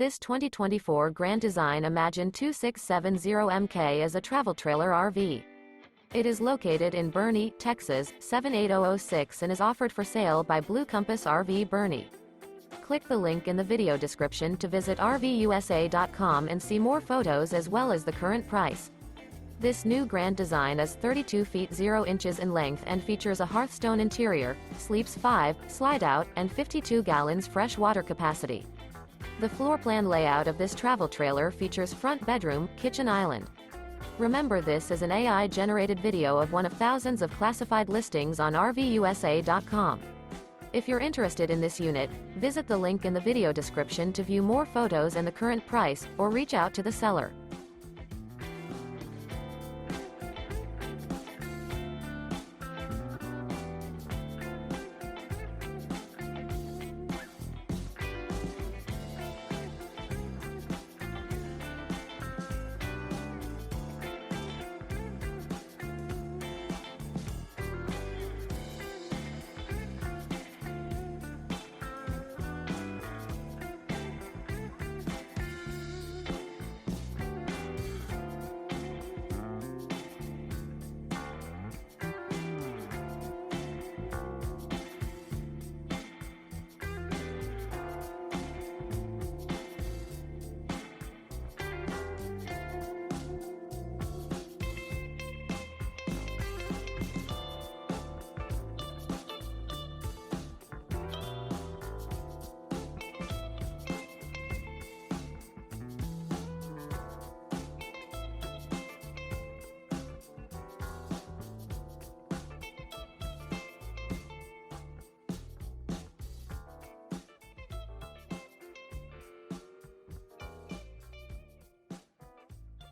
This 2024 Grand Design Imagine 2670MK is a travel trailer RV. It is located in Boerne, Texas, 78006 and is offered for sale by Blue Compass RV Boerne. Click the link in the video description to visit RVUSA.com and see more photos as well as the current price. This new Grand Design is 32 feet 0 inches in length and features a Hearthstone interior, sleeps 5, slide-out, and 52 gallons fresh water capacity. The floor plan layout of this travel trailer features front bedroom, kitchen island. Remember, this is an AI-generated video of one of thousands of classified listings on RVUSA.com. If you're interested in this unit, visit the link in the video description to view more photos and the current price, or reach out to the seller.